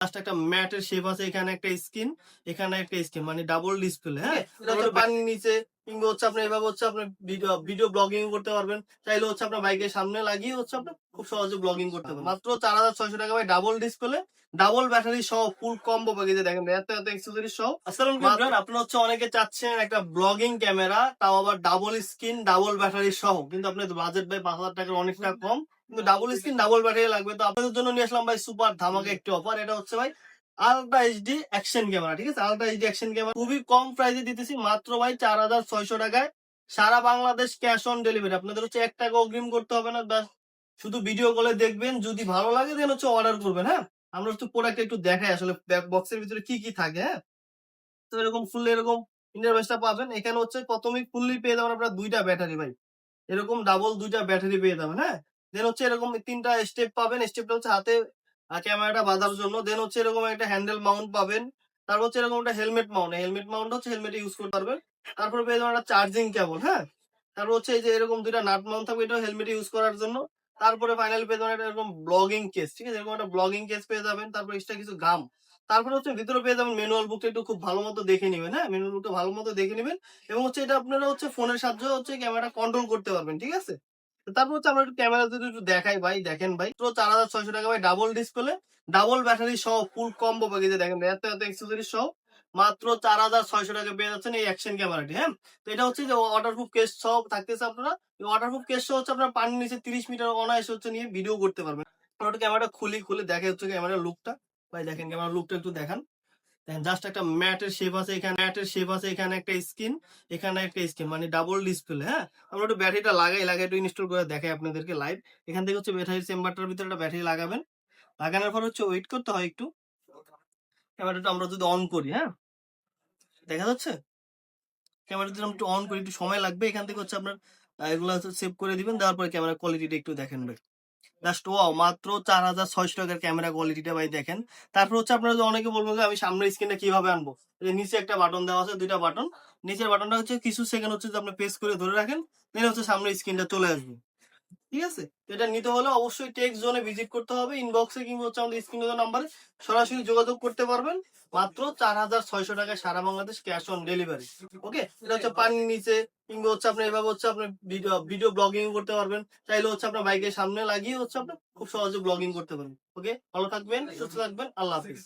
Just একটা ম্যাটের shape আছে, এখানে একটা স্ক্রিন, এখানে একটা স্ক্রিন, মানে ডাবল ডিসপ্লে। হ্যাঁ, এটা হচ্ছে পানির নিচে কিংবা হচ্ছে আপনি এভাবে হচ্ছে আপনি ভিডিও ব্লগিং করতে পারবেন। চাইলে হচ্ছে আপনার বাইকের সামনে লাগিয়ে হচ্ছে আপনি খুব সহজে ব্লগিং করতে পারবেন। মাত্র 4,600 টাকা ভাই, ডাবল ডিসপ্লে, ডাবল ব্যাটারি সহ, ফুল কম্বো প্যাকেজে দেখেন এত এত অ্যাক্সেসরিজ সহ। আসসালামু আলাইকুম। আপনারা হচ্ছে অনেকে চাচ্ছেন একটা ব্লগিং ক্যামেরা, তাও আবার ডাবল স্ক্রিন, ডাবল ব্যাটারি সহ, কিন্তু আপনার বাজেট ভাই 5,000 টাকার অনেকটা কম, কিন্তু ডাবল স্ক্রিন ডাবল ব্যাটারি লাগবে। তো আপনাদের জন্য নিয়ে আসলাম ভাই সুপার ধামাকা একটি অফার। এটা হচ্ছে ভাই আলট্রা এইচডি অ্যাকশন ক্যামেরা। ঠিক আছে, আলট্রা এইচডি অ্যাকশন ক্যামেরা খুবই কম প্রাইসে দিতেছি, মাত্র ভাই 4,600 টাকায়, সারা বাংলাদেশ ক্যাশ অন ডেলিভারি। আপনাদের হচ্ছে 1 টাকা অগ্রিম করতে হবে না, ব্যাস শুধু ভিডিও কলে দেখবেন, যদি ভালো লাগে দেন হচ্ছে অর্ডার করবেন। হ্যাঁ, আমরা হচ্ছে প্রোডাক্ট একটু দেখাই আসলে বক্সের ভিতরে কি কি থাকে। হ্যাঁ, তো এরকম ফুল এরকম ইন্টারভেসটা পাবেন। এখানে হচ্ছে প্রথমেই ফুললি পেয়ে যাবেন আপনারা 2টা ব্যাটারি ভাই, এরকম ডাবল 2টা ব্যাটারি পেয়ে যাবেন। হ্যাঁ, দেন হচ্ছে এরকম 3টা স্টেপ পাবেন। স্টেপটা হচ্ছে হাতে ক্যামেরাটা বাঁধার জন্য। দেন হচ্ছে এরকম একটা হ্যান্ডেল মাউন্ট পাবেন। তারপর হচ্ছে এরকম একটা হেলমেট মাউন্ট, হেলমেট মাউন্ট হচ্ছে হেলমেটে ইউজ করতে পারবেন। তারপরে পেয়ে যাবেন একটা চার্জিং কেবল। হ্যাঁ, তারপর হচ্ছে এই যে এরকম 2টা নাট মাউন্ট থাকবে, এটা হেলমেটে ইউজ করার জন্য। তারপরে ফাইনালি পেয়ে যাবেন একটা এরকম ব্লগিং কেস। ঠিক আছে, এরকম একটা ব্লগিং কেস পেয়ে যাবেন। তারপর এক্সট্রা কিছু গাম। তারপরে হচ্ছে ভিতরে পেয়ে যাবেন ম্যানুয়াল বুকটা, একটু খুব ভালো মতো দেখে নেবেন। হ্যাঁ, ম্যানুয়াল বুকটা ভালো মতো দেখে নেবেন। এবং হচ্ছে এটা আপনারা হচ্ছে ফোনের সাহায্যে হচ্ছে ক্যামেরাটা কন্ট্রোল করতে পারবেন। ঠিক আছে, তারপর হচ্ছে আমরা একটু ক্যামেরা যদি একটু দেখাই ভাই, দেখেন ভাই, তো 4,600 টাকা ভাই, ডাবল ডিসপ্লে, ডাবল ব্যাটারি সহ, ফুল কম্বো প্যাকেজে দেখেন এত এত অ্যাক্সেসরিজ সহ, মাত্র 4,600 টাকা পেয়ে যাচ্ছেন এই অ্যাকশন ক্যামেরাটি। হ্যাঁ, তো এটা হচ্ছে যে ওয়াটারপ্রুফ কেস সহ থাকতেছে। আপনারা ওয়াটারপ্রুফ কেস সহ হচ্ছে আপনার পানির নিচে 30 মিটার অনায়াসে হচ্ছে নিয়ে ভিডিও করতে পারবেন। আমরা একটু ক্যামেরাটা খুলে দেখে হচ্ছে ক্যামেরার লুকটা। ভাই দেখেন ক্যামেরার লুকটা একটু দেখান। জাস্ট একটা ম্যাটের শেপ আছে, এখানে একটা স্ক্রিন, এখানে একটা স্ক্রিন, মানে ডাবল ডিসপ্লে। হ্যাঁ, আমরা একটু ব্যাটারিটা লাগাই একটু ইনস্টল করে দেখাই আপনাদেরকে লাইভ। এখান থেকে হচ্ছে ব্যাটারি চেম্বারটার ভিতরে একটা ব্যাটারি লাগাবেন। লাগানোর পর হচ্ছে ওয়েট করতে হয় একটু। ক্যামেরাটা আমরা যদি অন করি, হ্যাঁ, দেখা যাচ্ছে, ক্যামেরাটা যদি আমরা একটু অন করি, একটু সময় লাগবে। এখান থেকে হচ্ছে আপনার এগুলো সেভ করে দিবেন। দেওয়ার পরে ক্যামেরা কোয়ালিটিটা একটু দেখেন ভাই, জাস্ট ওয়াও, মাত্র 4,600 টাকার ক্যামেরা কোয়ালিটিটা ভাই দেখেন। তারপর হচ্ছে আপনারা অনেকে বলবো যে আমি সামনের স্ক্রিনটা কিভাবে আনবো, এই যে নিচে একটা বাটন দেওয়া আছে, 2টা বাটন। নিচের বাটনটা হচ্ছে কিছু সেকেন্ড হচ্ছে যে আপনি প্রেস করে ধরে রাখেন, দেন হচ্ছে সামনের স্ক্রিনটা চলে আসবে। ঠিক আছে, তো এটা নিতে হলে অবশ্যই টেক্সট জোনে ভিজিট করতে হবে, ইনবক্সে কিংবা হচ্ছে আমাদের স্ক্রিনে দেওয়া নাম্বারে সরাসরি যোগাযোগ করতে পারবেন। মাত্র 4,600 টাকায় সারা বাংলাদেশ ক্যাশ অন ডেলিভারি। ওকে, এটা হচ্ছে পানির নিচে কিংবা হচ্ছে আপনি এভাবে হচ্ছে আপনি ভিডিও ব্লগিং করতে পারবেন। চাইলে হচ্ছে আপনার বাইকের সামনে লাগিয়ে হচ্ছে আপনি খুব সহজে ব্লগিং করতে পারবেন। ওকে, ভালো থাকবেন, সুস্থ থাকবেন, আল্লাহ হাফিজ।